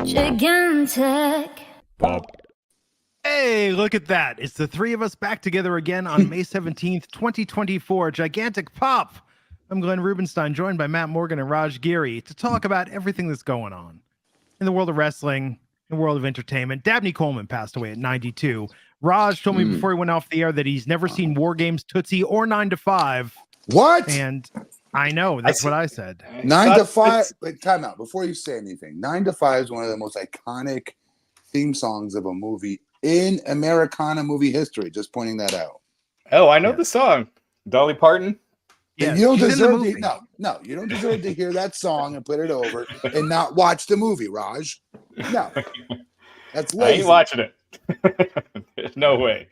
Gigantic. Pop. Hey, look at that. It's the three of us back together again on May 17th, 2024. Gigantic Pop. I'm Glenn Rubenstein, joined by Matt Morgan and Raj Giri to talk about everything that's going on in the world of wrestling, in the world of entertainment. Dabney Coleman passed away at 92. Raj told me before he went off the air that he's never seen War Games, Tootsie, or 9 to 5. What? And I know, that's what I said. 9 to 5. Wait, time out. Before you say anything, 9 to 5 is one of the most iconic theme songs of a movie in Americana movie history. Just pointing that out. Oh, I know the song. Dolly Parton. Yeah, you don't deserve to, no, you don't deserve to hear that song and put it over and not watch the movie, Raj. No, that's lazy. I ain't watching it. There's no way.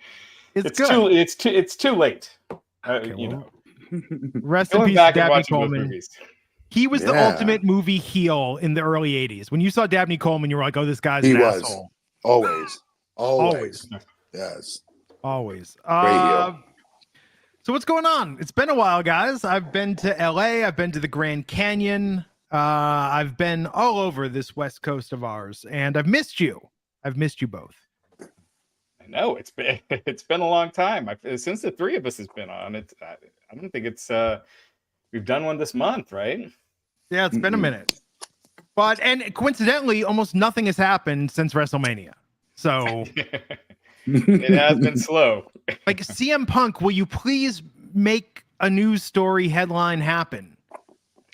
It's good. It's too late. Okay, you know. Rest in peace, Dabney Coleman. He was the ultimate movie heel in the early 80s. When you saw Dabney Coleman, you were like, oh, this guy's an asshole. Always. Yes. Always. Great heel. So what's going on? It's been a while, guys. I've been to LA. I've been to the Grand Canyon. I've been all over this West Coast of ours, and I've missed you. I've missed you both. I know it's been a long time. Since the three of us has been on it. I don't think it's we've done one this month, right? Yeah, it's been a minute. And coincidentally, almost nothing has happened since WrestleMania. So it has been slow. Like CM Punk, will you please make a news story headline happen?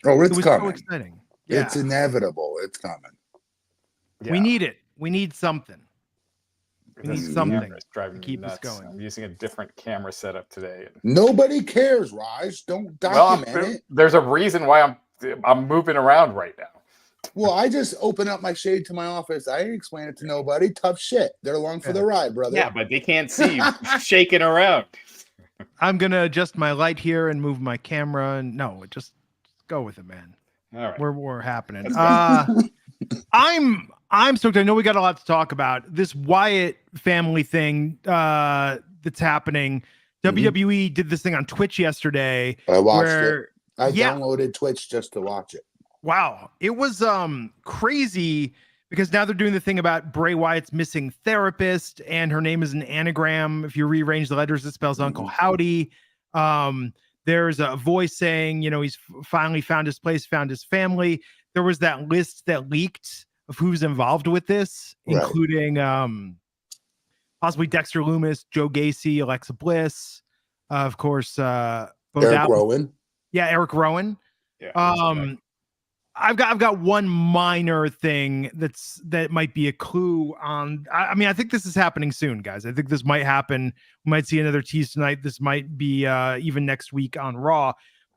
Oh, it's coming. So exciting. Yeah. It's inevitable. It's coming. Yeah. We need it. We need something. We need something driving to keep nuts. us going. I'm using a different camera setup today. Nobody cares, Raj. Don't document it. There's a reason why I'm moving around right now. Well, I just open up my shade to my office. I ain't explain it to nobody. Tough shit. They're along for the ride, brother. Yeah, but they can't see you shaking around. I'm gonna adjust my light here and move my camera. And no, just go with it, man. All right, we're happening. I'm stoked. I know we got a lot to talk about. This Wyatt family thing that's happening. WWE did this thing on Twitch yesterday. I watched it. I downloaded Twitch just to watch it. Wow. It was crazy because now they're doing the thing about Bray Wyatt's missing therapist, and her name is an anagram. If you rearrange the letters, it spells Uncle Howdy. There's a voice saying, he's finally found his place, found his family. There was that list that leaked of who's involved with this, including possibly Dexter Lumis, Joe Gacy, Alexa Bliss, of course, Eric Rowan. Yeah, Eric Rowan. Yeah, I've got one minor thing that might be a clue on. I mean, I think this is happening soon, guys. I think this might happen. We might see another tease tonight. This might be even next week on Raw.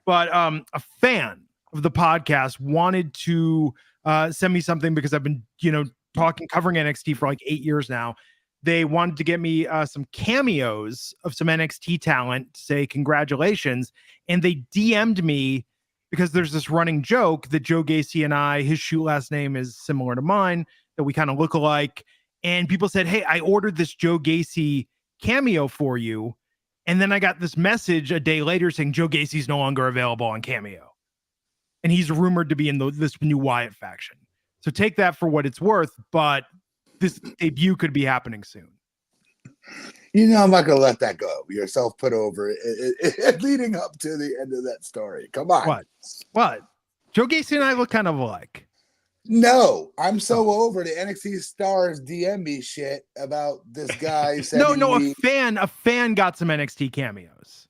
But a fan of the podcast wanted to send me something because I've been, covering NXT for like 8 years now. They wanted to get me some cameos of some NXT talent to say congratulations, and they DM'd me. Because there's this running joke that Joe Gacy and I, his shoot last name is similar to mine, that we kind of look alike. And people said, hey, I ordered this Joe Gacy cameo for you. And then I got this message a day later saying Joe Gacy's no longer available on Cameo. And he's rumored to be in this new Wyatt faction. So take that for what it's worth. But this debut could be happening soon. I'm not going to let that go. You're self-put over it, leading up to the end of that story. Come on. What? Joe Gacy and I look kind of alike. No, I'm so over the NXT stars DM me shit about this guy. A fan got some NXT cameos.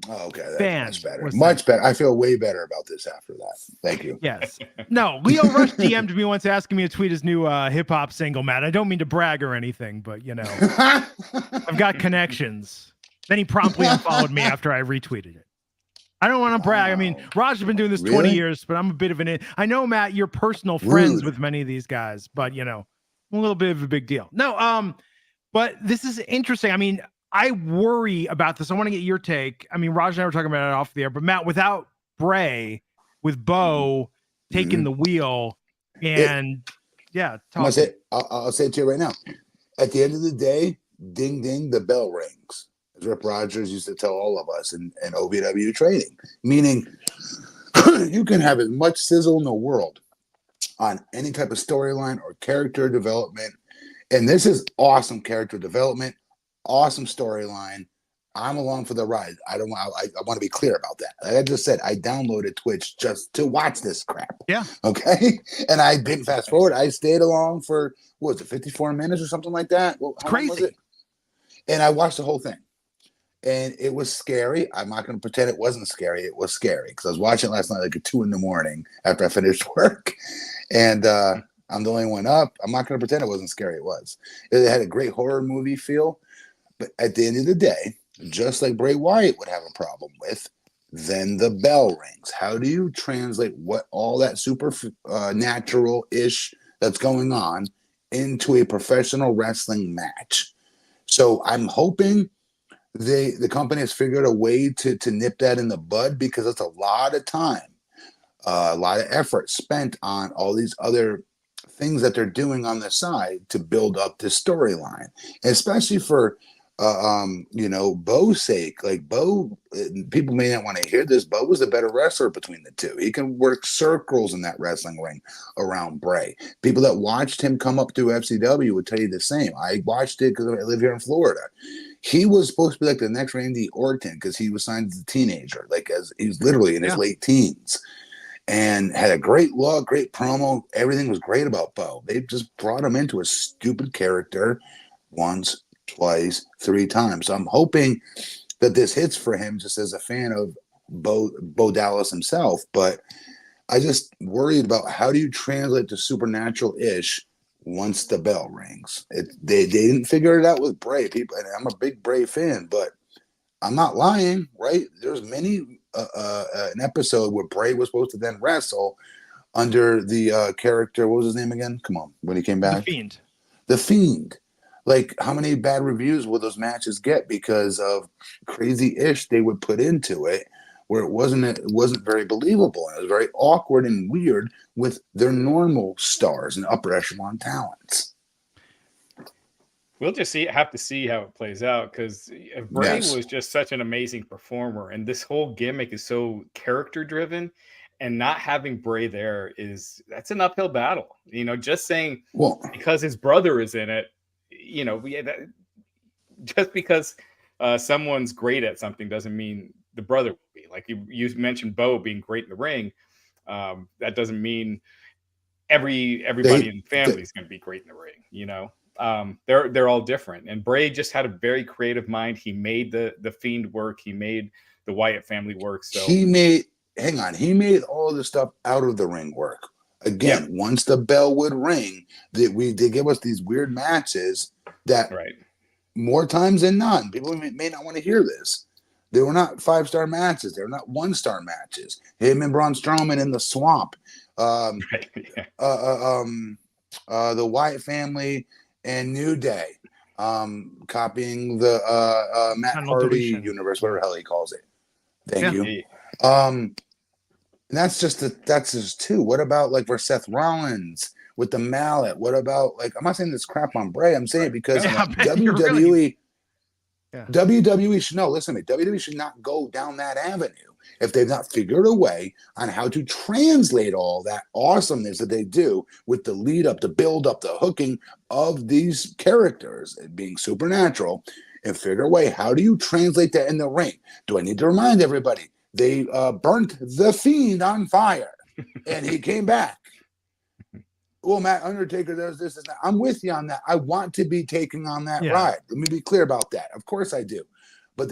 Oh, okay. That's much better. Much better. I feel way better about this after that. Thank you. Yes. No, Leo Rush DM'd me once asking me to tweet his new hip-hop single, Matt. I don't mean to brag or anything, but, I've got connections. Then he promptly unfollowed me after I retweeted it. I don't want to brag. I mean, Raj has been doing this 20 years, but I'm a bit of I know, Matt, you're personal friends with many of these guys, but, I'm a little bit of a big deal. No, but this is interesting. I mean, I worry about this. I want to get your take. I mean, Raj and I were talking about it off the air, but Matt, without Bray, with Bo taking the wheel, and I'll say it to you right now. At the end of the day, ding ding, the bell rings. As Rip Rogers used to tell all of us in OVW training, meaning you can have as much sizzle in the world on any type of storyline or character development. And this is awesome character development, awesome storyline. I'm along for the ride. I want to be clear about that. Like I just said, I downloaded Twitch just to watch this crap. Yeah. Okay. And I didn't fast forward. I stayed along for, what was it, 54 minutes or something like that? It's crazy. Was it? And I watched the whole thing. And it was scary. I'm not going to pretend it wasn't scary. It was scary because I was watching it last night like at 2 a.m. after I finished work. And I'm the only one up. I'm not going to pretend it wasn't scary. It was. It had a great horror movie feel. But at the end of the day, just like Bray Wyatt would have a problem with, then the bell rings. How do you translate what all that super natural-ish that's going on into a professional wrestling match? So I'm hoping the company has figured a way to nip that in the bud, because it's a lot of time, a lot of effort spent on all these other things that they're doing on the side to build up this storyline, especially for Bo's sake. Like Bo, people may not want to hear this, Bo was the better wrestler between the two. He can work circles in that wrestling ring around Bray. People that watched him come up through FCW would tell you the same. I watched it because I live here in Florida. He was supposed to be like the next Randy Orton because he was signed as a teenager, like as he was literally in his late teens, and had a great look, great promo. Everything was great about Bo. They just brought him into a stupid character once, twice, 3 times. So I'm hoping that this hits for him, just as a fan of Bo Dallas himself. But I just worried about how do you translate the supernatural-ish once the bell rings. They didn't figure it out with Bray. People, and I'm a big Bray fan, but I'm not lying, right? There's many an episode where Bray was supposed to then wrestle under the character. What was his name again? Come on, when he came back, The Fiend. Like, how many bad reviews will those matches get because of crazy ish they would put into it, where it wasn't very believable, and it was very awkward and weird with their normal stars and upper echelon talents. We'll just have to see how it plays out, because Bray was just such an amazing performer, and this whole gimmick is so character driven, and not having Bray there that's an uphill battle. Just saying because his brother is in it, just because someone's great at something doesn't mean the brother will be. Like you mentioned Bo being great in the ring. That doesn't mean everybody in the family is going to be great in the ring. They're all different. And Bray just had a very creative mind. He made the Fiend work. He made the Wyatt family work. So he made all the stuff out of the ring work. Again, once the bell would ring, they give us these weird matches that more times than not, people may not want to hear this. They were not 5-star matches. They were not 1-star matches. Him and Braun Strowman in the swamp. The Wyatt family and New Day, copying the Matt Hardy universe, whatever the hell he calls it. Thank you. And that's just 2. What about like for Seth Rollins with the mallet? What about, like, I'm not saying this crap on Bray. I'm saying because WWE should know. Listen to me. WWE should not go down that avenue if they've not figured a way on how to translate all that awesomeness that they do with the lead up, the build up, the hooking of these characters being supernatural, and figure a way. How do you translate that in the ring? Do I need to remind everybody? They burnt the Fiend on fire, and he came back. Well, Matt Undertaker does this and that. I'm with you on that. I want to be taking on that ride. Let me be clear about that. Of course I do. But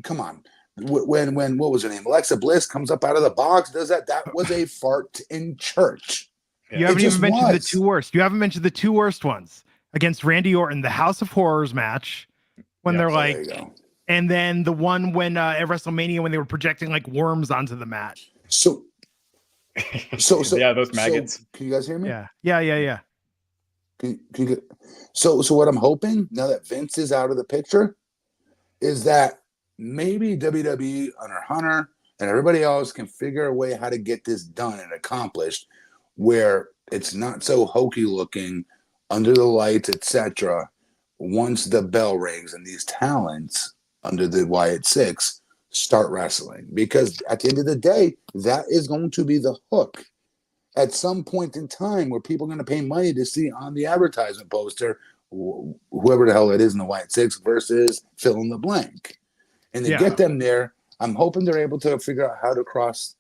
come on. When what was her name? Alexa Bliss comes up out of the box, does that. That was a fart in church. You haven't even mentioned the 2 worst. You haven't mentioned the 2 worst ones against Randy Orton, the House of Horrors match, when they're like, and then the one when at WrestleMania when they were projecting like worms onto the mat. So those maggots. So, can you guys hear me? Yeah. So what I'm hoping now that Vince is out of the picture is that maybe WWE under Hunter and everybody else can figure a way how to get this done and accomplished, where it's not so hokey looking under the lights, etc. Once the bell rings and these talents under the Wyatt 6 start wrestling, because at the end of the day, that is going to be the hook. at some point in time where people are going to pay money to see on the advertisement poster whoever the hell it is in the White Six versus fill in the blank. And to get them there, I'm hoping they're able to figure out how to cross,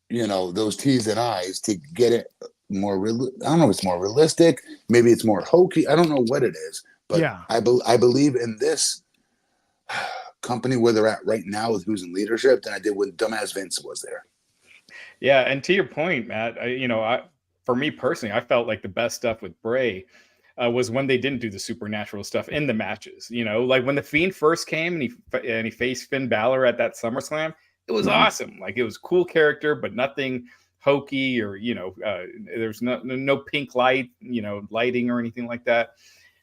those T's and I's to get it more I don't know if it's more realistic. Maybe it's more hokey. I don't know what it is. But I believe in this company where they're at right now with who's in leadership than I did when dumbass Vince was there. Yeah, and to your point, Matt, for me personally, I felt like the best stuff with Bray was when they didn't do the supernatural stuff in the matches. Like when the Fiend first came and he faced Finn Balor at that SummerSlam, it was awesome. Like it was a cool character, but nothing hokey or there's no pink light, lighting or anything like that.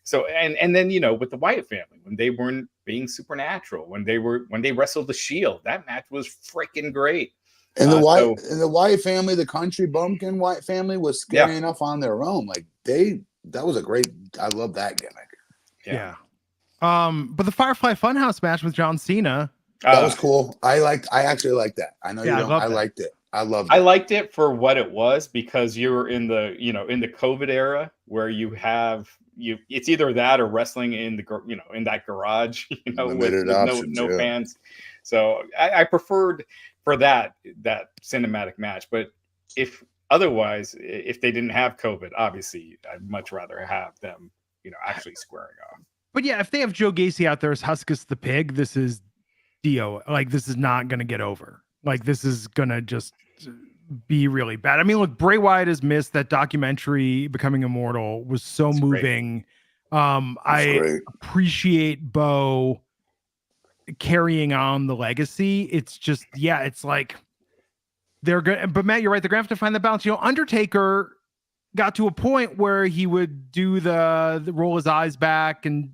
So and then with the Wyatt family, when they weren't being supernatural, when they wrestled the Shield, that match was freaking great. And the Wyatt family, the country bumpkin Wyatt family was scary enough on their own. Like that was a great. I love that gimmick. Yeah. But the Firefly Funhouse match with John Cena, that was cool. I actually liked that. I know you don't. I liked it. I loved it. I liked it for what it was because you were in the in the COVID era where it's either that or wrestling in in that garage with no fans. So I preferred for that cinematic match. But if they didn't have COVID, obviously I'd much rather have them actually squaring off. But yeah, if they have Joe Gacy out there as Huskus the Pig, this is Dio. Like this is not going to get over. Like this is going to just be really bad. I mean, look, Bray Wyatt has missed that documentary. Becoming Immortal was so moving. I appreciate Bo carrying on the legacy. It's just, it's like they're good. But Matt, you're right. They're gonna have to find the balance. Undertaker got to a point where he would do the roll his eyes back and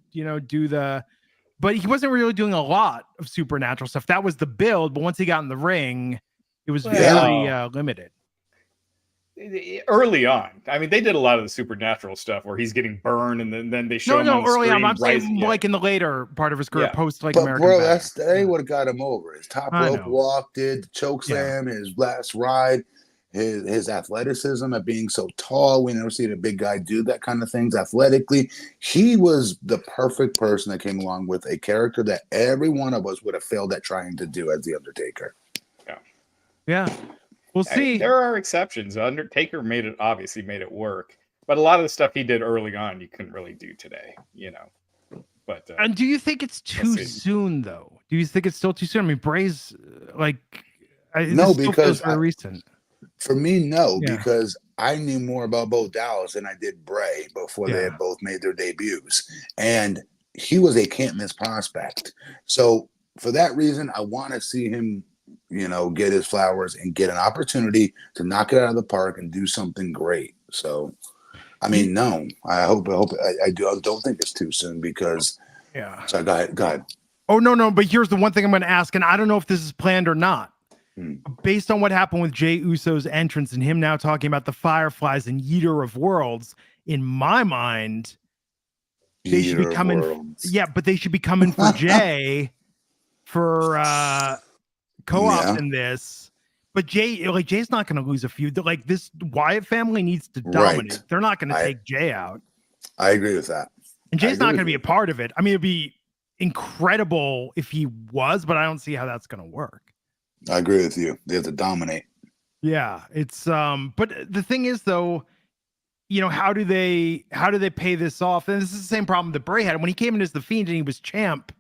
but he wasn't really doing a lot of supernatural stuff. That was the build. But once he got in the ring, it was very limited. Early on, I mean, they did a lot of the supernatural stuff where he's getting burned, and then they show him on early screen. I'm saying like in the later part of his career, post like but American. Bro, that would have got him over. His top rope walk, did the choke slam, his last ride, his athleticism at being so tall. We never seen a big guy do that kind of things athletically. He was the perfect person that came along with a character that every one of us would have failed at trying to do as the Undertaker. Yeah. We'll see. There are exceptions. Undertaker made it work, but a lot of the stuff he did early on, you couldn't really do today, But and do you think it's too soon, though? Do you think it's still too soon? I mean, Bray's no, because very recent. For me, no, because I knew more about Bo Dallas than I did Bray before they had both made their debuts, and he was a can't miss prospect. So for that reason, I want to see him. Get his flowers and get an opportunity to knock it out of the park and do something great. So, I mean, no, I don't think it's too soon because. Yeah. So go ahead. Oh, no. But here's the one thing I'm going to ask, and I don't know if this is planned or not. Based on what happened with Jey Uso's entrance and him now talking about the Fireflies and Yeater of Worlds, in my mind, they should be coming. Yeah, but they should be coming for Jey for. Co-op in this, but Jay's not going to lose a feud. Like this Wyatt family needs to dominate. Right. They're not going to take Jay out. I agree with that. And Jay's not going to be a part of it. I mean, it'd be incredible if he was, but I don't see how that's going to work. I agree with you. They have to dominate. Yeah, it's but the thing is though, how do they pay this off? And this is the same problem that Bray had when he came in as the Fiend and he was champ.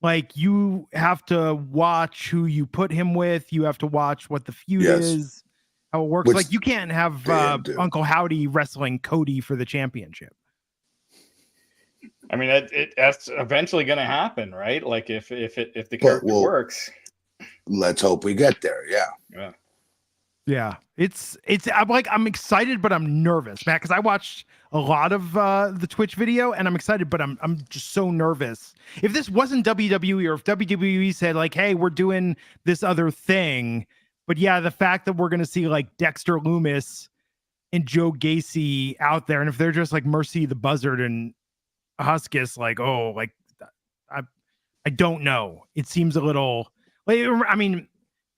Like you have to watch who you put him with. You have to watch what the feud is, how it works. Like you can't have Uncle Howdy wrestling Cody for the championship. I mean, that's eventually going to happen, right? Like if the character works. Let's hope we get there. Yeah. It's I'm excited, but I'm nervous, Matt, because I watched a lot of the Twitch video and I'm excited, but I'm just so nervous. If this wasn't WWE or if WWE said like, hey, we're doing this other thing, but the fact that we're going to see like Dexter Lumis and Joe Gacy out there, and if they're just like Mercy the Buzzard and Huskus, like, oh, like I don't know. It seems a little like, I mean,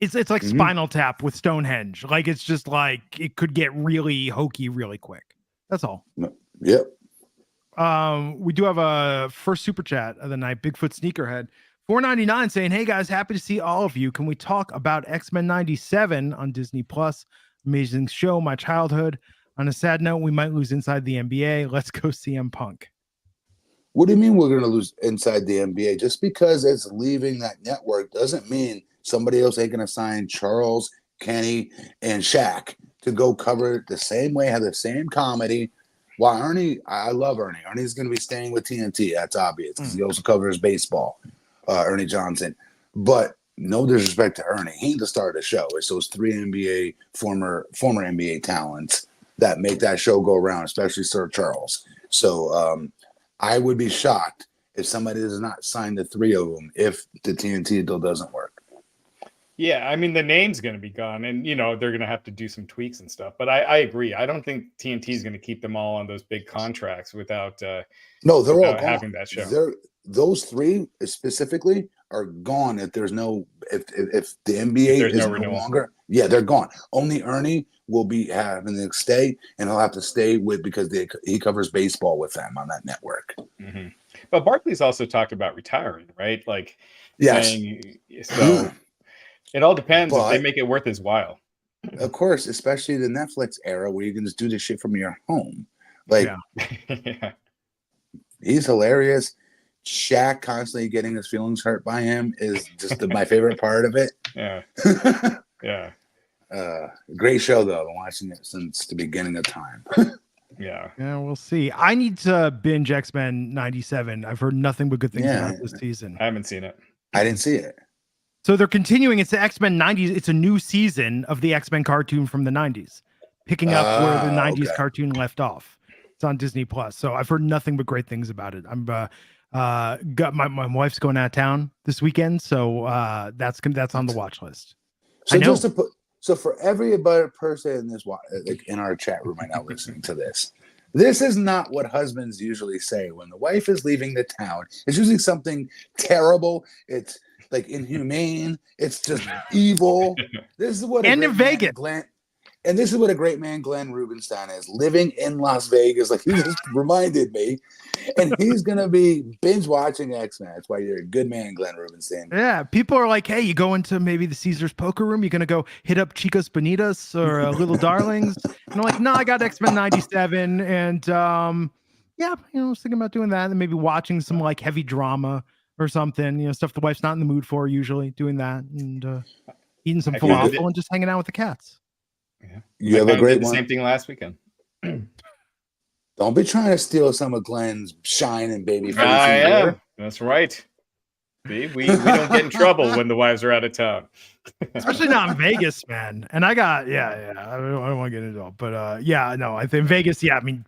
It's like Spinal Tap with Stonehenge. Like it's just like it could get really hokey really quick. That's all. Yep. We do have a first super chat of the night. Bigfoot Sneakerhead $4.99 saying, "Hey guys, happy to see all of you. Can we talk about X-Men 97 on Disney Plus? Amazing show, my childhood. On a sad note, we might lose inside the NBA. Let's go CM Punk." What do you mean we're going to lose inside the NBA? Just because it's leaving that network doesn't mean somebody else ain't going to sign Charles, Kenny, and Shaq to go cover it the same way, have the same comedy. While Ernie, I love Ernie. Ernie's going to be staying with TNT. That's obvious because he also covers baseball, Ernie Johnson. But no disrespect to Ernie. He ain't the star of the show. It's those three former NBA talents that make that show go around, especially Sir Charles. So I would be shocked if somebody does not sign the three of them if the TNT deal doesn't work. Yeah, I mean, the name's going to be gone, and, they're going to have to do some tweaks and stuff. But I agree. I don't think TNT is going to keep them all on those big contracts without no, they're all having gone. That show. Those three specifically are gone if there's no if the NBA is no longer. Yeah, they're gone. Only Ernie will be having to stay, and he'll have to stay with because he covers baseball with them on that network. Mm-hmm. But Barkley's also talked about retiring, right? Like, yes. So it all depends if they make it worth his while. Of course, especially the Netflix era where you can just do this shit from your home. Like, yeah. He's hilarious. Shaq constantly getting his feelings hurt by him is just my favorite part of it. Yeah. Yeah. Great show, though. I've been watching it since the beginning of time. Yeah, we'll see. I need to binge X-Men 97. I've heard nothing but good things about this season. I haven't seen it. I didn't see it. So they're continuing. It's the X-Men 90s. It's a new season of the X-Men cartoon from the 90s, picking up where the 90s cartoon left off. It's on Disney Plus. So I've heard nothing but great things about it. I'm got my wife's going out of town this weekend, so that's on the watch list. So just to put. So for every person in this, like in our chat room right now listening to this, this is not what husbands usually say when the wife is leaving the town. It's usually something terrible. It's like inhumane. It's just evil. This is what and in Vegas. And this is what a great man Glenn Rubenstein is, living in Las Vegas. Like he just reminded me. And he's going to be binge watching X-Men. That's why you're a good man, Glenn Rubenstein. Yeah. People are like, hey, you go into maybe the Caesars poker room. You're going to go hit up Chicos Bonitas or Little Darlings. And I'm like, no, I got X-Men 97. And I was thinking about doing that and maybe watching some like heavy drama or something, stuff the wife's not in the mood for usually, doing that and eating some falafel and just hanging out with the cats. Yeah. You have a great one. Same thing last weekend. Don't be trying to steal some of Glenn's shine and baby face. I am. That's right. See, we don't get in trouble when the wives are out of town. Especially not in Vegas, man. And I got, I don't want to get into it all, but I think Vegas, I mean,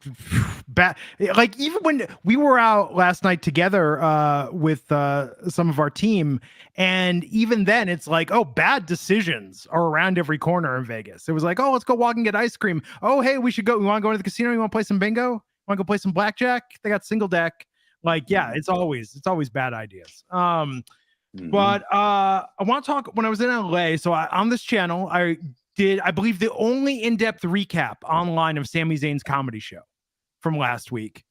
bad. Like even when we were out last night together with some of our team, and even then it's like, oh, bad decisions are around every corner in Vegas. It was like, oh, let's go walk and get ice cream. Oh, hey, we should go. We want to go to the casino. You want to play some bingo? Want to go play some blackjack? They got single deck. Like, it's always bad ideas. But I want to talk when I was in LA. So on this channel, I believe the only in-depth recap online of Sami Zayn's comedy show from last week.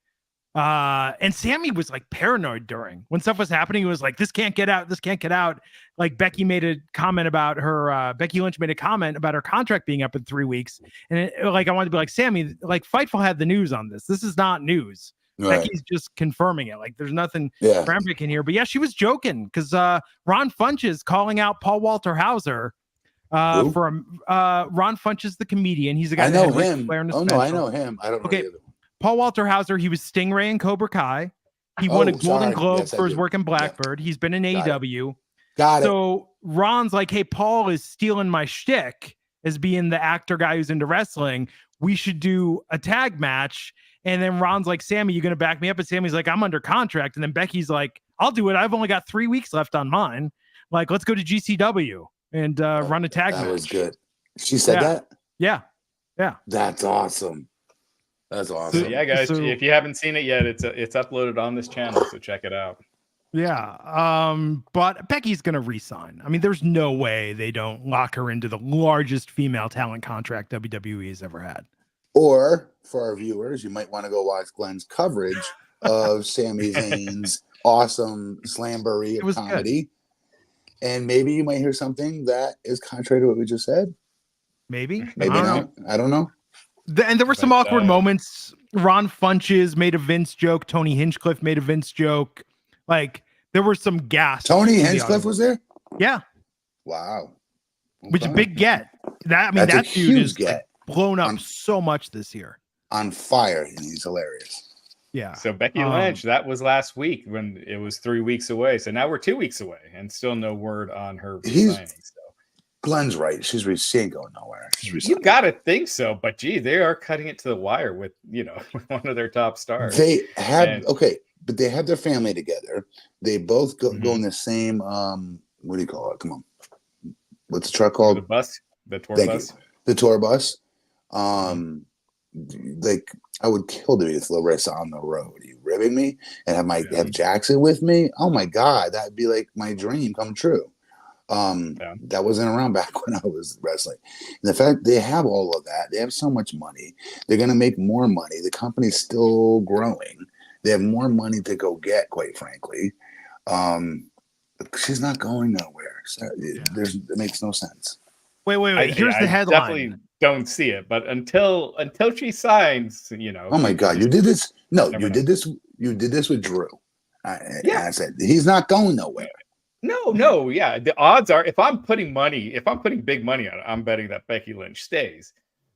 And Sammy was like paranoid when stuff was happening. He was like, this can't get out. This can't get out. Like Becky made a comment about her, Becky Lynch made a comment about her contract being up in 3 weeks. And I wanted to be like, Sammy, like Fightful had the news on this. This is not news. Right. Becky's just confirming it. Like there's nothing Brambrick in here. But she was joking because Ron Funches calling out Paul Walter Hauser Ron Funches the comedian. He's the guy. I know him. I know him. I don't know. Okay. Paul Walter Hauser, he was Stingray in Cobra Kai. He won a Golden Globe for his work in Blackbird. He's been in AEW. Got it. So Ron's like, hey, Paul is stealing my shtick as being the actor guy who's into wrestling. We should do a tag match. And then Ron's like, Sammy, you going to back me up? And Sammy's like, I'm under contract. And then Becky's like, I'll do it. I've only got 3 weeks left on mine. Like, let's go to GCW and run a tag match. That was good. She said that? Yeah. That's awesome. That's awesome. So, yeah, guys, if you haven't seen it yet, it's uploaded on this channel, so check it out. Yeah. But Becky's gonna resign. I mean, there's no way they don't lock her into the largest female talent contract WWE has ever had. Or for our viewers, you might want to go watch Glenn's coverage of Sami Zayn's awesome slamboree of comedy. Good. And maybe you might hear something that is contrary to what we just said. Maybe not. I don't know. And there were some awkward moments. Ron Funches made a Vince joke. Tony Hinchcliffe made a Vince joke. Like, there were some gasps. Tony Hinchcliffe was there? Yeah. Wow. Okay. Which is a big get. That dude is like blown up so much this year. On fire, and he's hilarious. Yeah. So Becky Lynch, that was last week when it was 3 weeks away. So now we're 2 weeks away and still no word on her resigning. So Glenn's right. She ain't going nowhere. You got to think so, but gee, they are cutting it to the wire with one of their top stars. They have but they have their family together. They both go in the same what do you call it? Come on, what's the truck called? The bus, the tour bus. The tour bus. Like I would kill to be with Larissa on the road. Are you ribbing me? And have Jackson with me? Oh my God, that'd be like my dream come true. That wasn't around back when I was wrestling. And the fact they have all of that, they have so much money. They're going to make more money. The company's still growing. They have more money to go get, quite frankly. She's not going nowhere. So it makes no sense. Wait. Here's the headline. Definitely don't see it, but until she signs, Oh my God, you did this. No, you did this. You did this with Drew. I said he's not going nowhere. No, yeah. The odds are if I'm putting big money on it, I'm betting that Becky Lynch stays.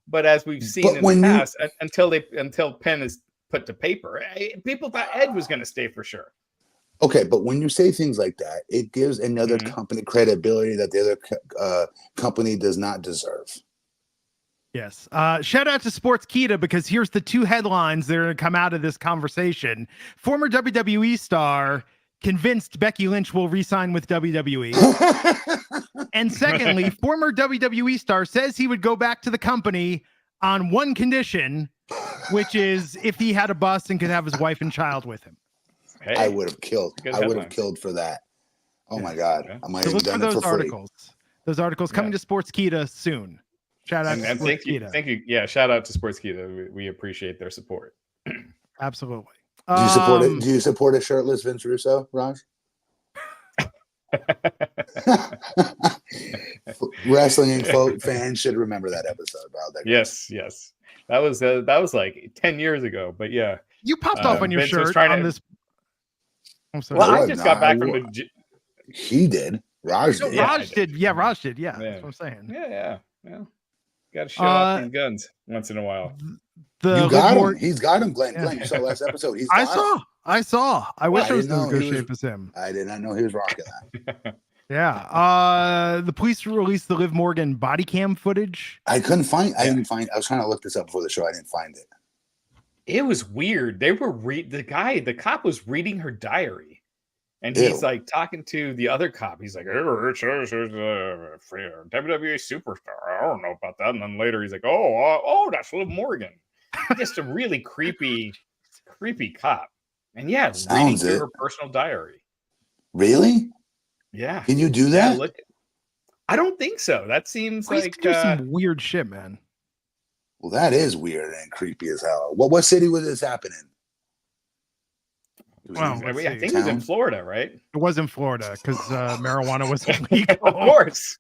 But as we've seen in the past, until pen is put to paper, people thought Edge was going to stay for sure. Okay, but when you say things like that, it gives another company credibility that the other company does not deserve. Yes. Shout out to Sportskeeda, because here's the two headlines that are going to come out of this conversation. Former WWE star convinced Becky Lynch will re-sign with WWE. And secondly, former WWE star says he would go back to the company on one condition, which is if he had a bus and could have his wife and child with him. Hey, I would have killed. I would have killed for that. Oh my God. I might have done it for free. Those articles coming to Sportskeeda soon. Shout out to Sportskeeda. Thank you. Yeah, shout out to Sportskeeda. We appreciate their support. Absolutely. Do you support it? Do you support a shirtless Vince Russo, Raj? Wrestling and fans should remember that episode, bro. Yes. That was like 10 years ago, but yeah. You popped off on your Vince shirt on this. I'm sorry. Well, I just got back from the. He did. Raj did. Raj did. Yeah, Raj did. Yeah, that's what I'm saying. Yeah. Got to show off these guns once in a while. You got him. He's got him, Glenn. Glenn, you saw last episode. I saw. I wish I was in as good shape as him. I did not know he was rocking that. Yeah. The police released the Liv Morgan body cam footage. I didn't find. I was trying to look this up before the show. I didn't find it. It was weird. They were the cop was reading her diary, and he's like talking to the other cop. He's like, "It shows a WWE superstar. I don't know about that." And then later he's like, "Oh, that's Liv Morgan." Just a really creepy cop. And reading through her personal diary. Really? Yeah. Can you do that? I don't think so. That seems like do some weird shit, man. Well, that is weird and creepy as hell. What city was this happening? I think it was in Florida, right? It was in Florida because marijuana was illegal. Of course.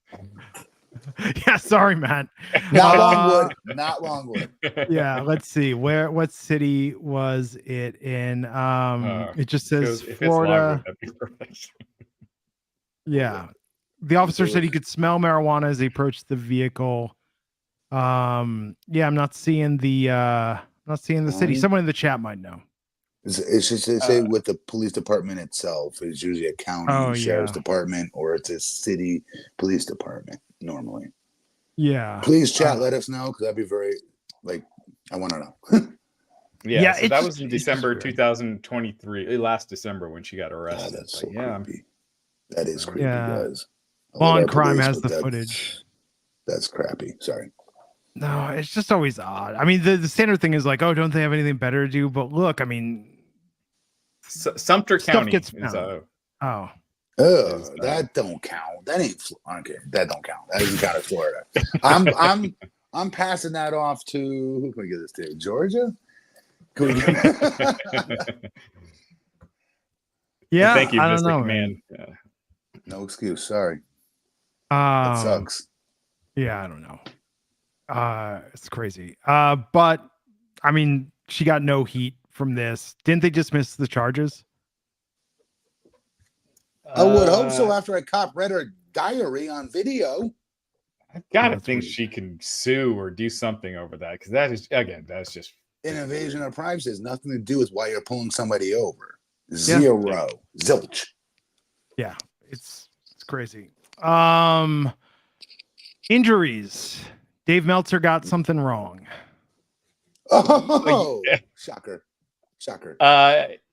Yeah, sorry, man. Not Longwood. Yeah, let's see. What city was it in? It just says Florida. Yeah. The officer said he could smell marijuana as he approached the vehicle. I'm not seeing the city. Someone in the chat might know. It's just say with the police department itself. It's usually a county sheriff's department, or it's a city police department normally. Yeah. Please chat, let us know, because that'd be very I want to know. So that was in December 2023, last December when she got arrested. That's so creepy. That is creepy, guys. Law & Crime has the footage. That's crappy. Sorry. No, it's just always odd. I mean, the standard thing is like, oh, don't they have anything better to do? But look, I mean, Sumter County Oh. That don't count. That ain't okay. That don't count. That doesn't count as Florida. I'm passing that off to who can we get this to? Georgia? Can we yeah, thank you, I don't Mr. know, Command. No excuse. Sorry. That sucks. Yeah, I don't know. It's crazy. But I mean, she got no heat from this. Didn't they dismiss the charges? I would hope so after a cop read her diary on video. I gotta think she can sue or do something over that, because that is, again, that's just an invasion of privacy has nothing to do with why you're pulling somebody over. Zero. Zilch. Yeah, it's crazy. Injuries. Dave Meltzer got something wrong. Oh, shocker.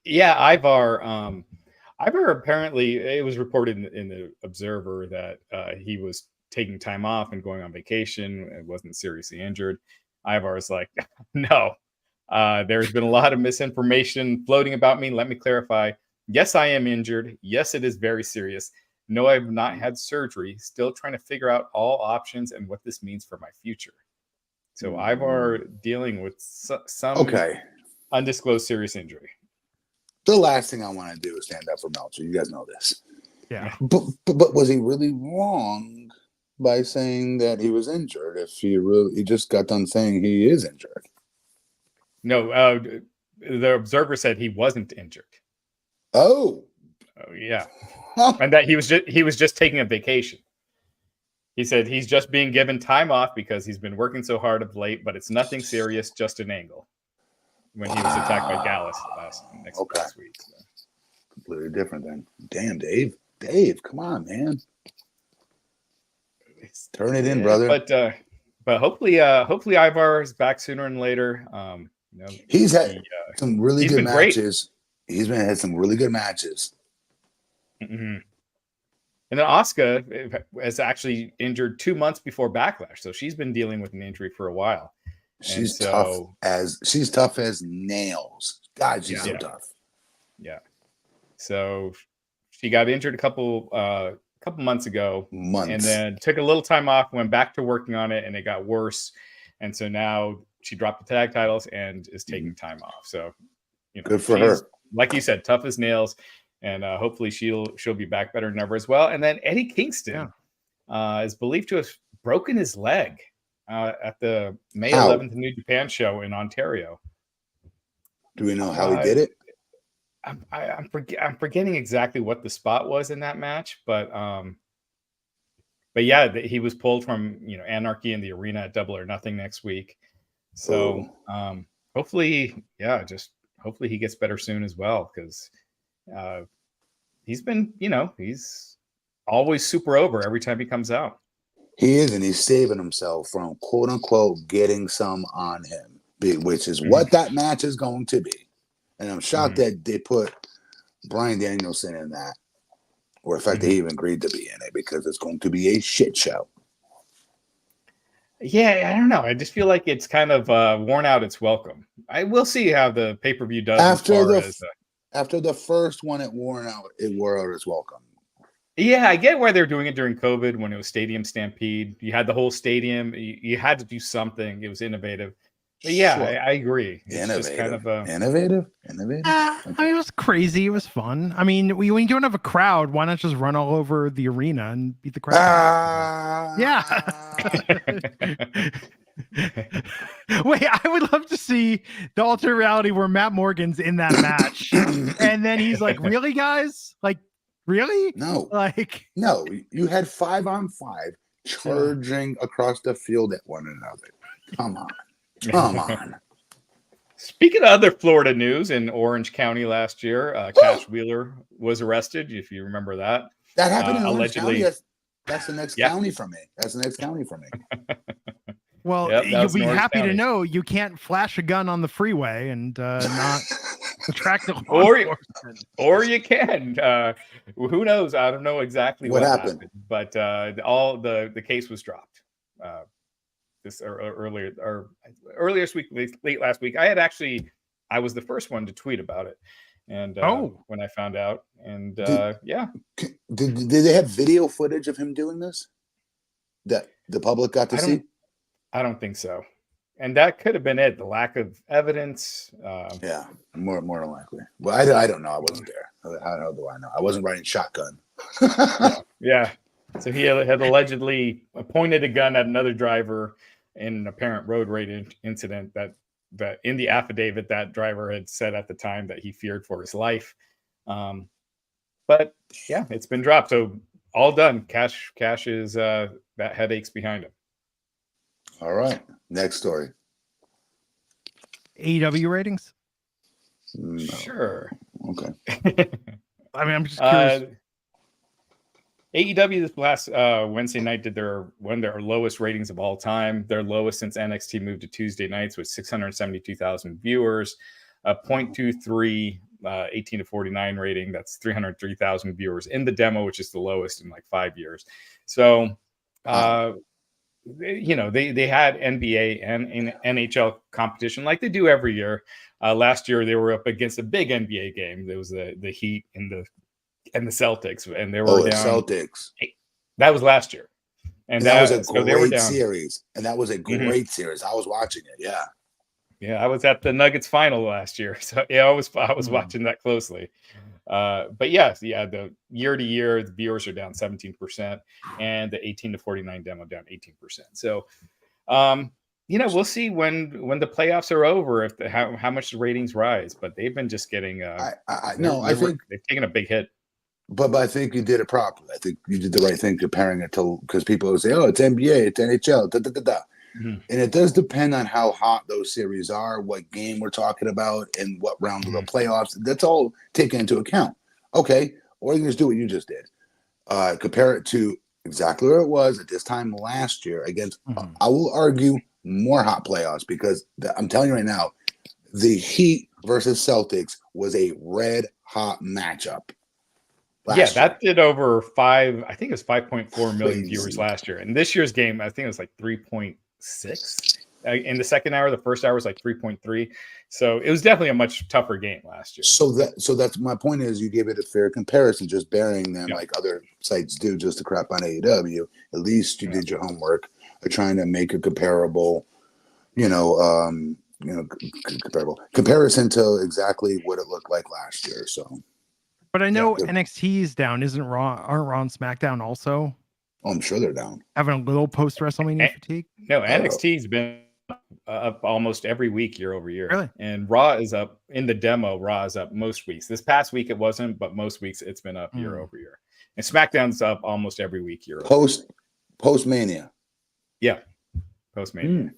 Yeah, Ivar apparently, it was reported in the Observer that he was taking time off and going on vacation. It wasn't seriously injured. Ivar is like, no, there's been a lot of misinformation floating about me. Let me clarify. Yes, I am injured. Yes, it is very serious. No, I've not had surgery. Still trying to figure out all options and what this means for my future. So Ivar dealing with some undisclosed serious injury. The last thing I want to do is stand up for Meltzer. You guys know this. Yeah. But was he really wrong by saying that he was injured? If he just got done saying he is injured. No, the Observer said he wasn't injured. Oh yeah. And that he was just taking a vacation. He said he's just being given time off because he's been working so hard of late, but it's nothing serious, just an angle. When he was attacked by Gallus last week. So. Completely different then. Damn, Dave. Dave, come on, man. Turn it in, brother. But hopefully Ivar is back sooner than later. He's had some really good matches. Great. He's had some really good matches. Mm-hmm. And then Asuka was actually injured 2 months before Backlash, so she's been dealing with an injury for a while. She's tough as nails. God, she's so tough. Yeah. So she got injured a couple months ago, and then took a little time off, went back to working on it, and it got worse. And so now she dropped the tag titles and is taking time off. So, good for her. Like you said, tough as nails, and hopefully she'll be back better than ever as well. And then Eddie Kingston is believed to have broken his leg at the May 11th New Japan show in Ontario. Do we know how he did it? I'm forgetting exactly what the spot was in that match, but yeah, he was pulled from Anarchy in the Arena at Double or Nothing next week. So hopefully he gets better soon as well, because he's been he's always super over every time he comes out. He is, and he's saving himself from quote unquote getting some on him, which is what that match is going to be. And I'm shocked that they put Bryan Danielson in that, or in fact, they even agreed to be in it, because it's going to be a shit show. Yeah, I don't know. I just feel like it's kind of worn out its welcome. I will see how the pay-per-view does after the first one. It wore out its welcome. Yeah, I get why they're doing it during COVID when it was Stadium Stampede. You had the whole stadium. You had to do something. It was innovative. But yeah, sure. I agree. It's just kind of innovative. I mean, it was crazy. It was fun. I mean, when you don't have a crowd, why not just run all over the arena and beat the crowd? Yeah. Wait, I would love to see the alternate reality where Matt Morgan's in that match, and then he's like, "Really, guys? Like, really? No. Like, no. You had 5-on-5 charging across the field at one another. Come on." Come on. Speaking of other Florida news, in Orange County last year, Cash Wheeler was arrested, if you remember that. That happened in Orange County. That's the next county for me. That's the next county for me. Well, you'll be happy to know you can't flash a gun on the freeway and not attract the or you can. Who knows? I don't know exactly what happened, but all the case was dropped. This earlier this week, late last week. I was the first one to tweet about it, And when I found out, and did they have video footage of him doing this that the public got to see? I don't think so. And that could have been it. The lack of evidence. Yeah, more than likely. Well, I don't know. I wasn't there. How do I know? I wasn't riding shotgun. Yeah. So he had allegedly pointed a gun at another driver in an apparent road rage incident that in the affidavit that driver had said at the time that he feared for his life. But yeah, it's been dropped. So all done. Cash is that headache's behind him. All right. Next story. AEW ratings? No. Sure. Okay. I mean, I'm just curious. AEW this last Wednesday night did one of their lowest ratings of all time. Their lowest since NXT moved to Tuesday nights with 672,000 viewers, 0.23 18 to 49 rating. That's 303,000 viewers in the demo, which is the lowest in like 5 years. So, they had NBA and NHL competition like they do every year. Last year they were up against a big NBA game. There was the Heat and the Celtics, and they were down. Celtics. That was last year, and that was a great series. And that was a great series. I was watching it. Yeah. Yeah, I was at the Nuggets final last year, so yeah, I was watching that closely. But yes, the year to year, the viewers are down 17%, and the 18 to 49 demo down 18%. So, we'll see when the playoffs are over how much the ratings rise. But they've been just getting. I think they've taken a big hit. But I think you did it properly. I think you did the right thing comparing it to, because people would say, "Oh, it's NBA, it's NHL, da da da da." Mm-hmm. And it does depend on how hot those series are, what game we're talking about, and what round of the playoffs. That's all taken into account. Okay, or you can just do what you just did. Compare it to exactly where it was at this time last year against, I will argue, more hot playoffs, because I'm telling you right now, the Heat versus Celtics was a red hot matchup. That did over 5. I think it was 5.4 million viewers last year. And this year's game, I think it was like 3.6 in the second hour. The first hour was like 3.3. So it was definitely a much tougher game last year. So that's my point, is you gave it a fair comparison, just burying them like other sites do just to crap on AEW. At least you did your homework of trying to make a comparable, comparison to exactly what it looked like last year. So. But I know NXT is down. Aren't Raw and SmackDown also? Oh, I'm sure they're down. Having a little post WrestleMania fatigue? No, NXT's been up almost every week year over year. Really? And Raw is up in the demo. Raw is up most weeks. This past week it wasn't, but most weeks it's been up year over year. And SmackDown's up almost every week year over year. Post Mania. Yeah. Post Mania.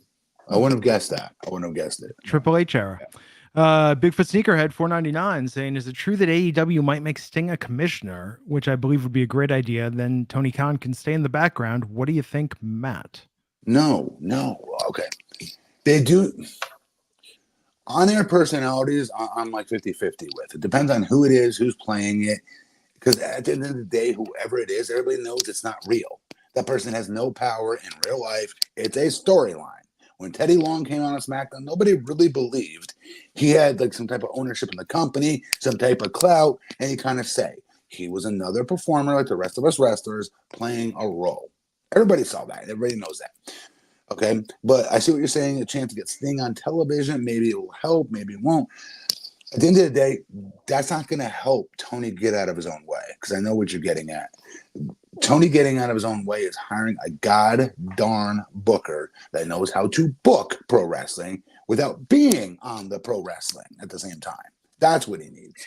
I wouldn't have guessed that. I wouldn't have guessed it. Triple H era. Yeah. Bigfoot Sneakerhead 499 saying, is it true that AEW might make Sting a commissioner, which I believe would be a great idea? Then Tony Khan can stay in the background. What do you think, Matt? No. Okay. They do. On their personalities, I'm like 50-50 with. It depends on who it is, who's playing it. Because at the end of the day, whoever it is, everybody knows it's not real. That person has no power in real life. It's a storyline. When Teddy Long came on SmackDown, nobody really believed he had like some type of ownership in the company, some type of clout, and he kind of say he was another performer like the rest of us wrestlers playing a role. Everybody saw that. Everybody knows that. Okay, but I see what you're saying. A chance to get Sting on television, maybe it will help, maybe it won't. At the end of the day, that's not going to help Tony get out of his own way, because I know what you're getting at. Tony getting out of his own way is hiring a god darn booker that knows how to book pro wrestling without being on the pro wrestling at the same time. That's what he needs.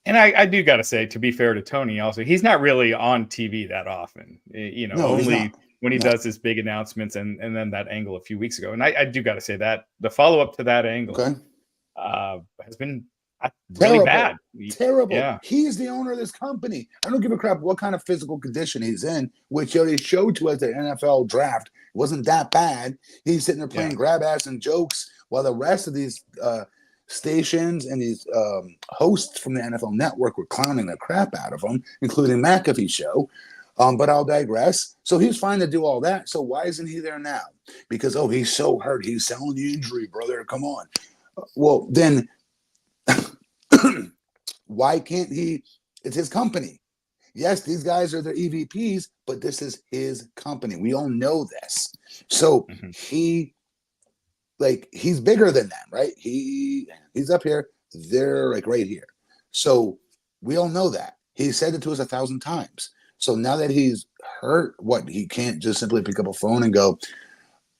And I do got to say, to be fair to Tony, also, he's not really on TV that often. Only when he does his big announcements and then that angle a few weeks ago. And I do got to say that the follow up to that angle has been really bad. Terrible. Yeah. He's the owner of this company. I don't give a crap what kind of physical condition he's in, which he showed to us at the NFL draft. It wasn't that bad. He's sitting there playing grab ass and jokes while the rest of these stations and these hosts from the NFL Network were clowning the crap out of him, including McAfee show. But I'll digress. So he's fine to do all that. So why isn't he there now? Because, he's so hurt. He's selling the injury, brother. Come on. Well, then Why can't he? It's his company. Yes, these guys are their EVPs, but this is his company. We all know this. So he's bigger than them, right? He's up here. They're like right here. So we all know that. He said it to us 1,000 times. So now that he's hurt, he can't just simply pick up a phone and go,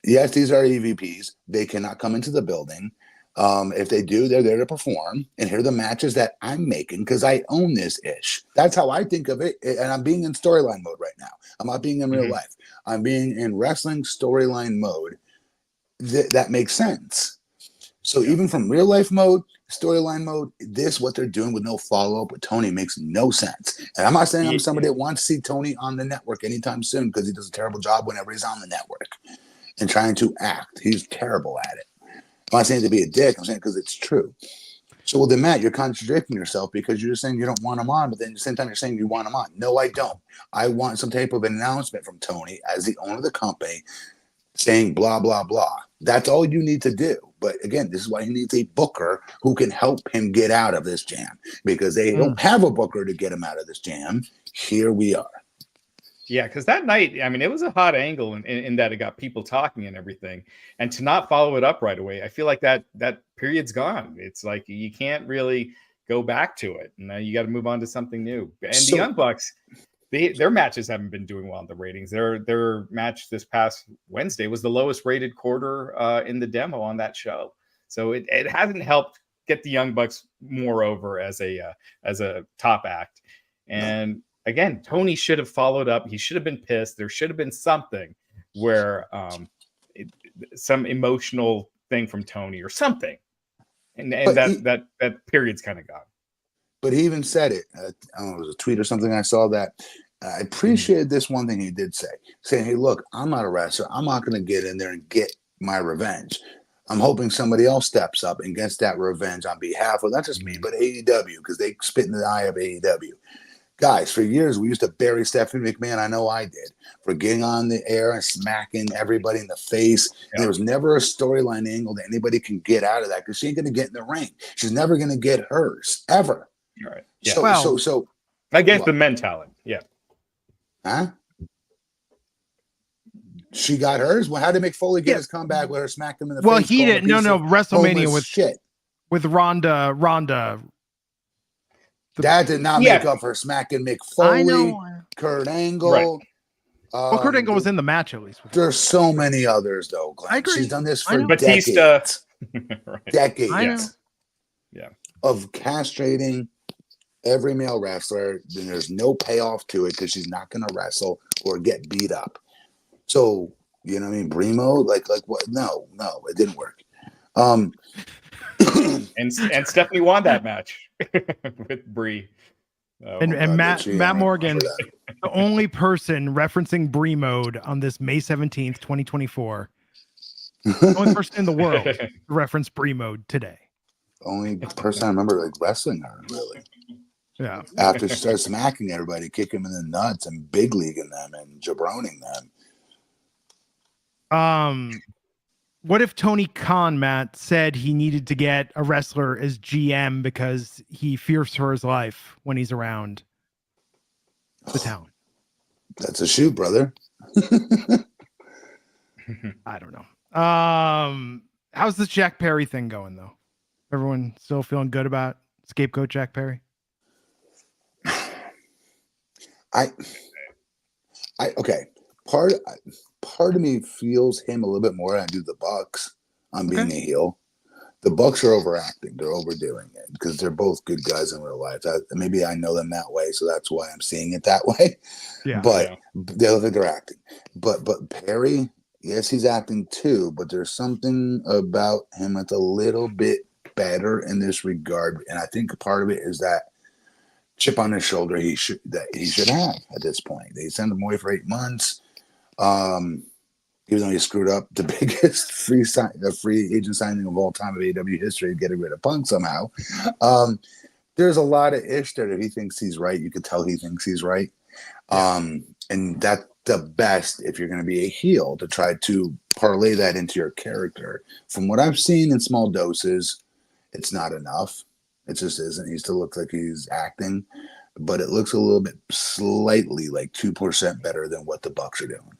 yes, these are EVPs. They cannot come into the building. If they do, they're there to perform. And here are the matches that I'm making because I own this ish. That's how I think of it. And I'm being in storyline mode right now. I'm not being in real life. I'm being in wrestling storyline mode. That makes sense. So even from real life mode, storyline mode, what they're doing with no follow-up with Tony makes no sense. And I'm not saying I'm somebody that wants to see Tony on the network anytime soon because he does a terrible job whenever he's on the network and trying to act. He's terrible at it. I'm not saying to be a dick. I'm saying because it's true. So, well, then, Matt, you're contradicting yourself because you're saying you don't want him on, but then at the same time, you're saying you want him on. No, I don't. I want some type of announcement from Tony as the owner of the company saying blah, blah, blah. That's all you need to do. But again, this is why he needs a booker who can help him get out of this jam because they don't have a booker to get him out of this jam. Here we are. Yeah, because that night, I mean, it was a hot angle in that it got people talking and everything. And to not follow it up right away, I feel like that period's gone. It's like you can't really go back to it. Now you got to move on to something new. And the Young Bucks, their matches haven't been doing well in the ratings. Their match this past Wednesday was the lowest rated quarter in the demo on that show. So it hasn't helped get the Young Bucks more over as a top act. And again, Tony should have followed up. He should have been pissed. There should have been something where some emotional thing from Tony or something. And that period's kind of gone. But he even said it. I don't know, it was a tweet or something. I saw that. I appreciated this one thing he did say, saying, hey, look, I'm not a wrestler. I'm not going to get in there and get my revenge. I'm hoping somebody else steps up and gets that revenge on behalf of not just me, but AEW, because they spit in the eye of AEW. Guys, for years, we used to bury Stephanie McMahon. I know I did, for getting on the air and smacking everybody in the face. Yeah. And there was never a storyline angle that anybody can get out of that because she ain't going to get in the ring. She's never going to get hers, ever. Right. Yeah. So I get the men talent. Yeah. Huh? She got hers? Well, how did Mick Foley get his comeback with her smacked him in the face? Well, he didn't. No, WrestleMania with Ronda. That did not make up for smacking Mick Foley, Kurt Angle. Right. Well, Kurt Angle was in the match at least. There's so many others, though. Glenn. I agree. She's done this for Batista. Decades. I know. Yeah. Of castrating every male wrestler. Then there's no payoff to it because she's not going to wrestle or get beat up. So, you know what I mean? Brimo, like what? No, it didn't work. And Stephanie won that match with Brie. And Matt Morgan, the only person referencing Brie mode on this May 17th, 2024. The only person in the world to reference Brie mode today. Only person I remember wrestling her, really. Yeah. After she started smacking everybody, kicking them in the nuts and big leaguing them and jabroning them. What if Tony Khan, Matt, said he needed to get a wrestler as GM because he fears for his life when he's around the town? That's a shoot, brother. I don't know. How's this Jack Perry thing going, though? Everyone still feeling good about scapegoat Jack Perry? Okay. Part of me feels him a little bit more than I do the Bucks on being a heel. The Bucks are overacting. They're overdoing it because they're both good guys in real life. Maybe I know them that way, so that's why I'm seeing it that way. Yeah. But they look like they're acting. But Perry, yes, he's acting too, but there's something about him that's a little bit better in this regard. And I think part of it is that chip on his shoulder he should have at this point. They sent him away for 8 months. Even though he screwed up the biggest free agent signing of all time of AEW history, getting rid of Punk somehow. There's a lot of ish there. If he thinks he's right, you could tell he thinks he's right. And that's the best if you're going to be a heel, to try to parlay that into your character. From what I've seen in small doses, it's not enough. It just isn't. He still looks like he's acting, but it looks a little bit slightly like 2% better than what the Bucks are doing.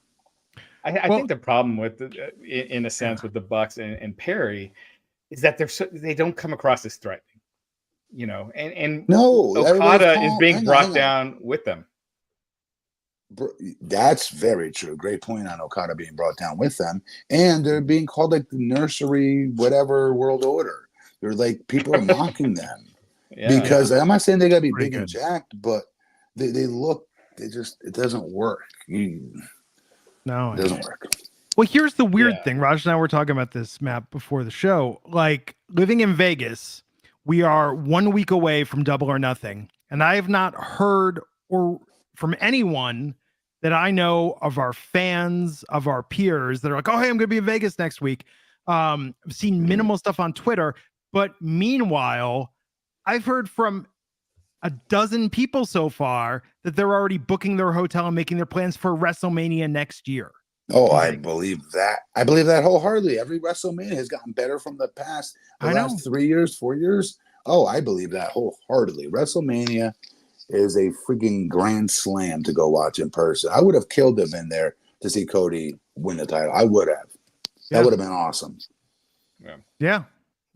I think the problem with in a sense with the Bucks and Perry is that they don't come across as threatening, and no, Okada is being brought down with them. That's very true. Great point on Okada being brought down with them, and they're being called like the nursery, whatever world order. They're like people are mocking them because I'm not saying they gotta be big and jacked, but they look. It doesn't work. No, it doesn't work. Well, here's the weird thing. Raj and I were talking about this, Matt, before the show. Like, living in Vegas, we are 1 week away from Double or Nothing, and I have not heard from anyone that I know of our fans, of our peers that are like, oh, hey, I'm going to be in Vegas next week. I've seen minimal stuff on Twitter, but meanwhile, I've heard from a dozen people so far that they're already booking their hotel and making their plans for WrestleMania next year. Oh, I believe that. I believe that wholeheartedly. Every WrestleMania has gotten better from the past. The last 3 years, 4 years. Oh, I believe that wholeheartedly. WrestleMania is a freaking grand slam to go watch in person. I would have killed to have been there to see Cody win the title. I would have. That would have been awesome. Yeah.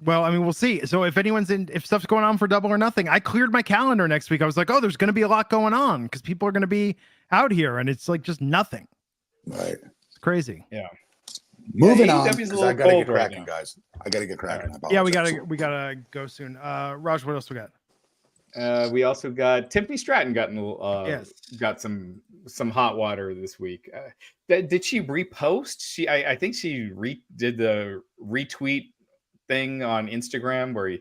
Well, I mean, we'll see. So if if stuff's going on for Double or Nothing, I cleared my calendar next week. I was like, oh, there's going to be a lot going on because people are going to be out here, and it's like just nothing. Right. It's crazy. Yeah. Moving on. I got to get cracking, guys. I got to get cracking. Yeah, we gotta go soon. Raj, what else we got? We also got Tiffany Stratton got some hot water this week. Did she repost? I think she did the retweet thing on Instagram where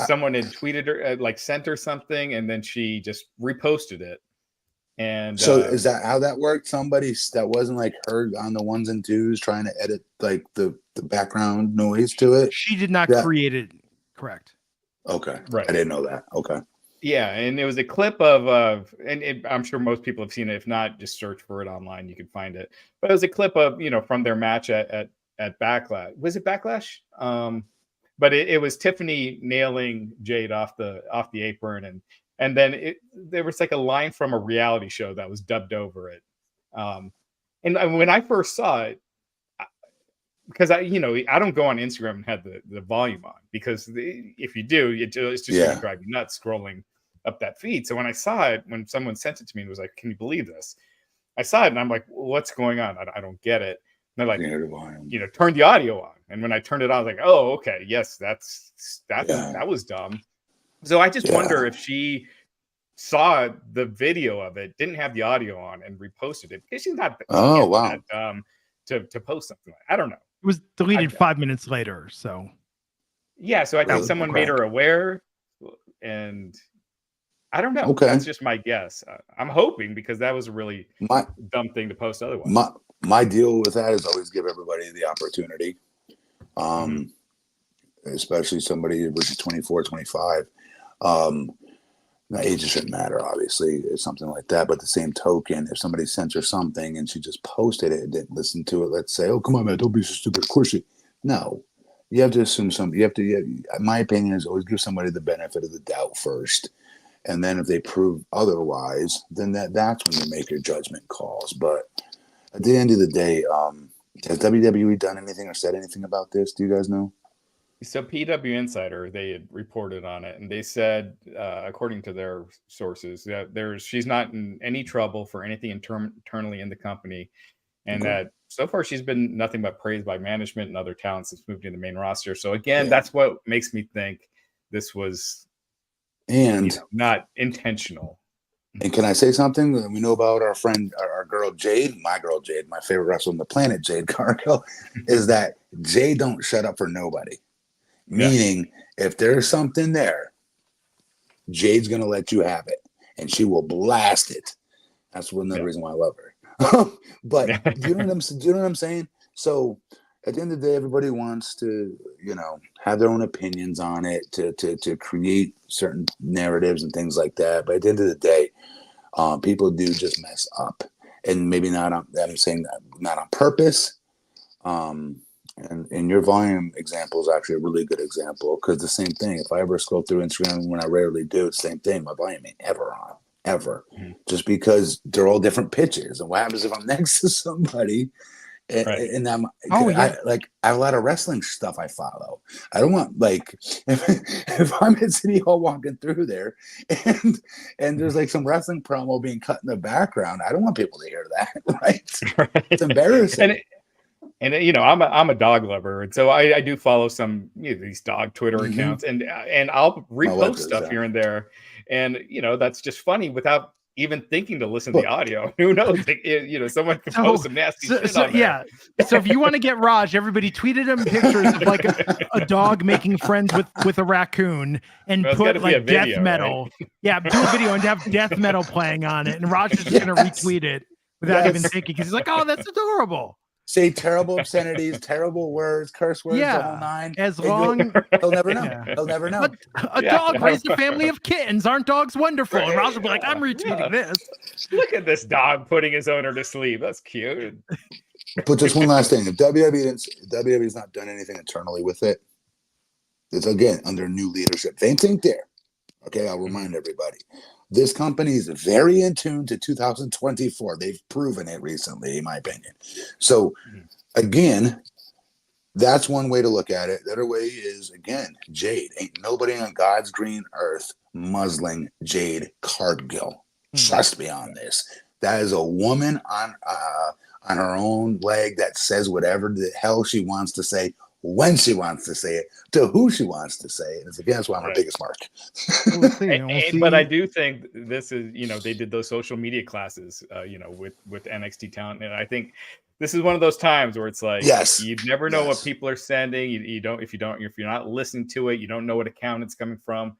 someone had tweeted her, like sent her something, and then she just reposted it. And so is that how that worked? Somebody that wasn't like her on the ones and twos trying to edit like the background noise to it? She did not create it. Correct. Okay. Right. I didn't know that. Okay. Yeah, and it was a clip of I'm sure most people have seen it. If not, just search for it online. You can find it. But it was a clip of, from their match at Backlash. Was it Backlash? But it was Tiffany nailing Jade off the apron, and then there was like a line from a reality show that was dubbed over it. And when I first saw it, because I don't go on Instagram and have the volume on, because if you do, it's just going to drive you nuts scrolling up that feed. So when I saw it, when someone sent it to me and was like, "Can you believe this?" I saw it and I'm like, "What's going on? I don't get it." And they're like, turn the audio on. And when I turned it on, I was like, "Oh, okay, yes, that was dumb." So I just wonder if she saw the video of it, didn't have the audio on, and reposted it, because she's not that dumb to post something like. I don't know. It was deleted 5 minutes later, so. Yeah, so I think someone made her aware, and I don't know. Okay. That's just my guess. I'm hoping, because that was a really dumb thing to post otherwise. My deal with that is always give everybody the opportunity, especially somebody who's 24, 25. Age shouldn't matter, obviously. It's something like that. But the same token, if somebody sent her something and she just posted it and didn't listen to it, let's say, "Oh, come on, man, don't be so stupid. Of course you." No. You have to assume something. My opinion is always give somebody the benefit of the doubt first. And then if they prove otherwise, then that's when you make your judgment calls. But at the end of the day, has WWE done anything or said anything about this? Do you guys know? So PW Insider, they had reported on it, and they said, according to their sources, that she's not in any trouble for anything internally in the company, and that so far she's been nothing but praised by management and other talents that's moved in the main roster. So again, that's what makes me think this was not intentional. And can I say something that we know about our friend, our girl Jade, my favorite wrestler on the planet, Jade Cargill, is that Jade don't shut up for nobody. Meaning, if there's something there, Jade's going to let you have it, and she will blast it. That's another reason why I love her. But you know what I'm saying? So at the end of the day, everybody wants to, have their own opinions on it, to create certain narratives and things like that. But at the end of the day, people do just mess up, and maybe not on. I'm saying not on purpose. And your volume example is actually a really good example, because the same thing, if I ever scroll through Instagram, when I rarely do, it's the same thing. My volume ain't ever on, ever. Just because they're all different pitches. And what happens if I'm next to somebody and I have a lot of wrestling stuff I follow. I don't want, like, if I'm at City Hall walking through there and there's like some wrestling promo being cut in the background, I don't want people to hear that, right? It's embarrassing. And you know, I'm a dog lover, and so I do follow some, you know, these dog Twitter accounts, and I'll repost stuff here and there, and you know, that's just funny without even thinking to listen to the audio. Who knows? You know, someone can post some nasty shit on there. Yeah. So if you want to get Raj, everybody tweeted him pictures of like a dog making friends with a raccoon, and put like death metal. Right? Yeah, do a video and have death metal playing on it, and Raj is just gonna retweet it without even thinking, because he's like, "Oh, that's adorable." Say terrible obscenities, terrible words, curse words, the whole nine. As long he'll never know. Yeah. He'll never know. A dog raised a family of kittens. Aren't dogs wonderful? Right. And Ross will be like, I'm retweeting this. Look at this dog putting his owner to sleep. That's cute. But just one last thing. If WWE's not done anything internally with it, it's again under new leadership. They think there. Okay, I'll remind everybody. This company is very in tune to 2024. They've proven it recently, in my opinion. So, again, that's one way to look at it. The other way is, again, Jade. Ain't nobody on God's green earth muzzling Jade Cargill. Trust me on this. That is a woman on her own leg that says whatever the hell she wants to say, when she wants to say it, to who she wants to say it. It's again, that's why I'm her biggest mark. But I do think this is, you know, they did those social media classes, you know, with NXT talent, and I think this is one of those times where it's like, you never know what people are sending. If you're not listening to it, you don't know what account it's coming from.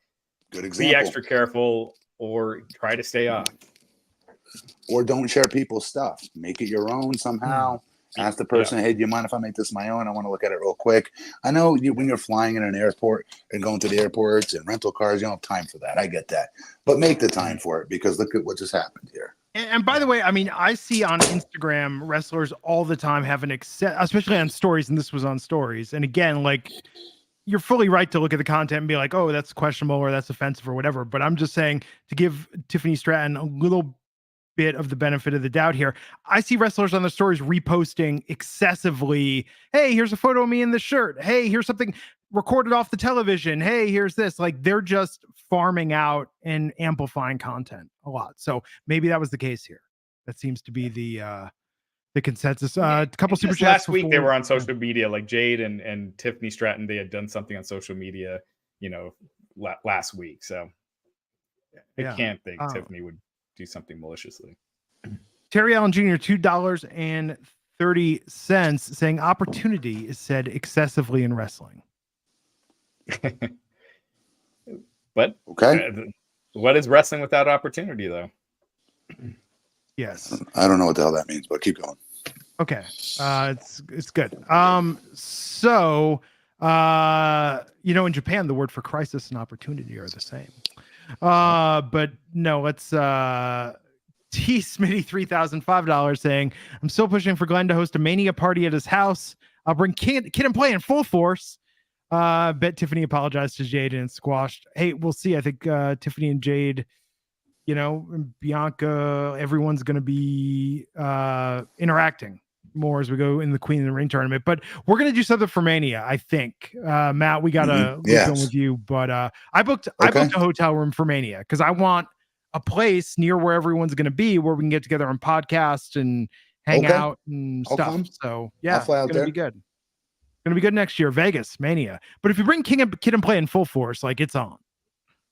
Good example. Be extra careful, or try to stay off, or don't share people's stuff. Make it your own somehow. Ask the person, hey, do you mind if I make this my own? I want to look at it real quick. I know when you're flying in an airport and going to the airports and rental cars, you don't have time for that. I get that. But make the time for it, because look at what just happened here. And by the way, I mean, I see on Instagram wrestlers all the time have especially on stories, and this was on stories. And again, like, you're fully right to look at the content and be like, oh, that's questionable or that's offensive or whatever. But I'm just saying, to give Tiffany Stratton a little bit of the benefit of the doubt here, I see wrestlers on their stories reposting excessively. Hey, here's a photo of me in this shirt. Hey, here's something recorded off the television. Hey, here's this. Like, they're just farming out and amplifying content a lot. So maybe that was the case here. That seems to be the consensus. A couple super chats last week. They were on social media, like Jade and Tiffany Stratton. They had done something on social media, you know, last week. So I can't think Tiffany would do something maliciously. Terry Allen Jr., $2.30, saying opportunity is said excessively in wrestling. But what is wrestling without opportunity, though? Yes. I don't know what the hell that means, but keep going. Okay. It's good. So you know, in Japan, the word for crisis and opportunity are the same. But no, let's T Smitty $3,005 saying, I'm still pushing for Glenn to host a Mania party at his house. I'll bring Kid and Play in full force. Bet Tiffany apologized to Jade and squashed. Hey, we'll see. I think Tiffany and Jade, you know, and Bianca, everyone's going to be interacting more as we go in the Queen of the Ring tournament. But we're going to do something for Mania, I think. Matt, we got to look in with you. But I booked a hotel room for Mania because I want a place near where everyone's going to be where we can get together and podcast and hang out and stuff. So yeah, it's going to be good. Going to be good next year, Vegas Mania. But if you bring Kid and Play in full force, like, it's on.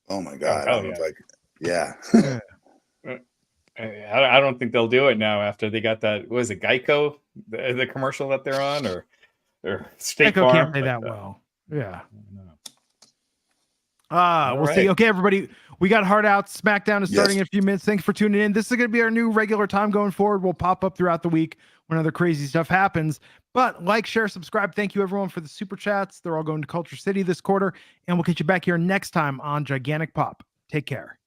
Oh my God. I don't think they'll do it now after they got that. What is it, Geico, the commercial that they're on, or State Geico Farm? Can't play that well. Yeah. We'll see. Okay, everybody, we got Hard Out. SmackDown is starting in a few minutes. Thanks for tuning in. This is going to be our new regular time going forward. We'll pop up throughout the week when other crazy stuff happens. But like, share, subscribe. Thank you, everyone, for the super chats. They're all going to Culture City this quarter. And we'll catch you back here next time on Gigantic Pop. Take care.